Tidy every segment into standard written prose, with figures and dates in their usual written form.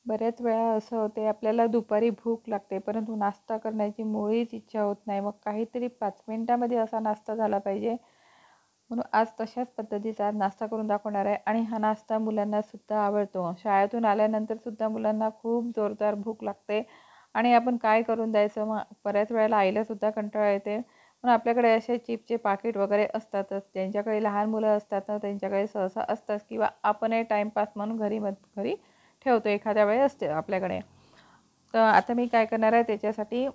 बऱ्याच वेळा असं होते आपल्याला दुपारी भूक लागते, परंतु नाश्ता करण्याची मुळीच इच्छा होत नाही. मग काहीतरी 5 मिनिटामध्ये असा नाश्ता झाला पाहिजे. म्हणून आज तशाच पद्धतीचा नाश्ता करून दाखवणार आहे आणि हा नाश्ता मुलांनासुद्धा आवडतो. शाळेतून आल्यानंतरसुद्धा मुलांना खूप जोरदार भूक लागते आणि आपण काय करून द्यायचं, मग बऱ्याच वेळेला आईलासुद्धा कंटाळा येते. पण आपल्याकडे असे चिप्सचे पाकीट वगैरे असतातच. ज्यांच्याकडे लहान मुलं असतात ना, त्यांच्याकडे सहसा असतात किंवा आपणही टाईमपास म्हणून घरी ठेवतो, एखाद्या वेळेस असते आपल्याकडे. तर आता मी काय करणार आहे त्याच्यासाठी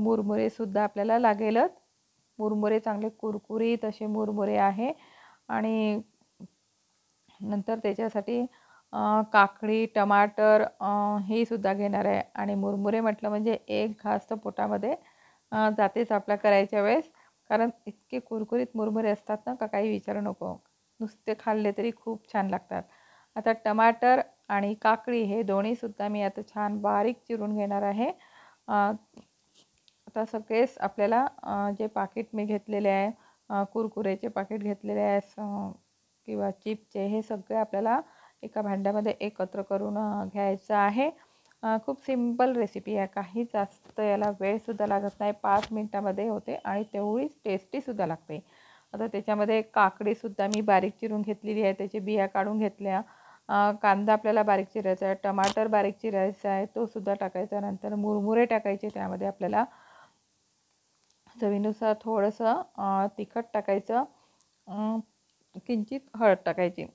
मुरमुरेसुद्धा आपल्याला लागेलच. मुरमुरे चांगले कुरकुरीत असे मुरमुरे आहे आणि नंतर त्याच्यासाठी काकडी, टमाटर हे सुद्धा घेणार आहे आणि मुरमुरे म्हटलं म्हणजे एक घास तर पोटामध्ये जातेच आपल्या करायच्या वेळेस. कारण इतके कुरकुरीत मुरमुरे असतात ना का काही विचारू नको. नुसते खाल्ले तरी खूप छान लागतात. आता टमाटर आणि काकडी हे दोन्हीसुद्धा मी आता छान बारीक चिरून घेणार आहे. आता सगळेच आपल्याला जे पाकीट मी घेतलेले आहे, कुरकुरेचे पाकीट घेतलेले आहे किंवा चिप्सचे, हे सगळे आपल्याला एका भांड्यामध्ये एकत्र करून घ्यायचं आहे. खूप सिंपल रेसिपी आहे, काही जास्त याला वेळसुद्धा लागत नाही, 5 मिनटामध्ये होते आणि तेवढीच टेस्टीसुद्धा लागते. आता त्याच्यामध्ये काकडीसुद्धा मी बारीक चिरून घेतलेली आहे, त्याची बिया काढून घेतल्या. कांदा आपल्याला बारीक चिरायचा आहे, टमाटर बारीक चिरायचा आहे, तो सुद्धा टाकायचा. नंतर मुरमुरे टाकायचे, त्यामध्ये आपल्याला चवीनुसार थोडंसं तिखट टाकायचं, किंचित हळद टाकायची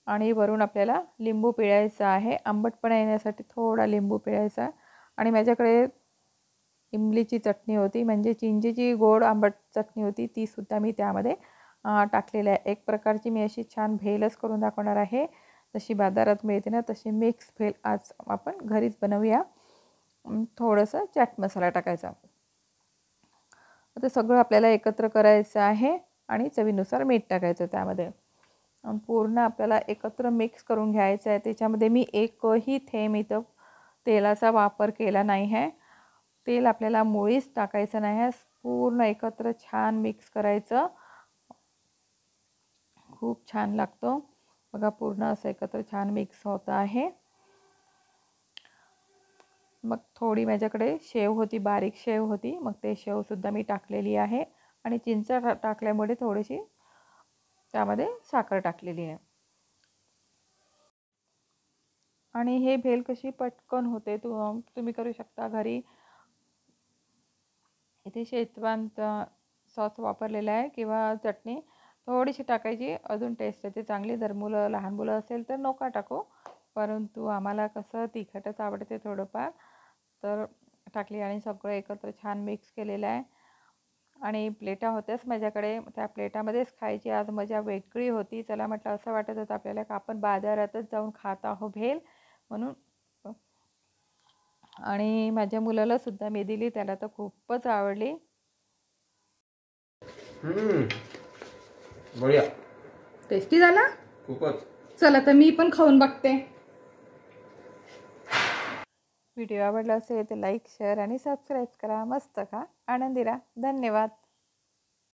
आणि वरून आपल्याला लिंबू पिळायचा आहे. आंबटपणा येण्यासाठी थोडा लिंबू पिळायचा. आणि माझ्याकडे इमलीची चटणी होती, म्हणजे चिंचेची गोड आंबट चटणी होती, तीसुद्धा मी त्यामध्ये टाकलेली आहे. एक प्रकारची मी अशी छान भेलच करून दाखवणार आहे. जशी बाजारात मिळते ना तशी मिक्स भेल आज आपण घरीच बनवूया. थोडंसं चाट मसाला टाकायचा. आता सगळं आपल्याला एकत्र करायचं आहे आणि चवीनुसार मीठ टाकायचं त्यामध्ये. पूर्ण आपल्याला एकत्र मिक्स करून घ्यायचं आहे. त्याच्यामध्ये मी एकही थेंब इथं तेलाचा वापर केला नाही आहे. तेल आपल्याला मुळीच टाकायचं नाही आहे. पूर्ण एकत्र छान मिक्स करायचं, खूप छान लागतो. बघा पूर्ण असं एकत्र छान मिक्स होतं आहे. मग थोडी माझ्याकडे शेव होती, बारीक शेव होती, मग ते शेवसुद्धा मी टाकलेली आहे आणि चिंच टाकल्यामुळे थोडीशी त्यामध्ये साखर टाकलेली आहे. आणि हे भेल कशी पटकन होते, तुम्ही करू शकता घरी. इथे शेजवान सॉस वापरलेला आहे किंवा चटणी थोडीशी टाकायची, अजून टेस्ट येते चांगली. जर लहान मुलं असेल तर नका टाकू, परंतु आम्हाला कसं तिखटच आवडते थोडंफार, तर टाकली आणि सगळं एकत्र छान मिक्स केलेलं आहे. आणि प्लेटा होत्याच माझ्याकडे, त्या प्लेटामध्येच खायची आज मजा वेगळी होती. चला म्हटलं, असं वाटत होतं आपल्याला का आपण बाजारातच जाऊन खात आहो भेल म्हणून. आणि माझ्या मुलाला सुद्धा मी दिली, त्याला तर खूपच आवडली. बढिया, टेस्टी झाला खूपच. चला तर मी पण खाऊन बघते. व्हिडिओ आवडला असेल तर लाईक, शेअर आणि सबस्क्राईब करा. मस्त खा, आनंदी राहा. धन्यवाद.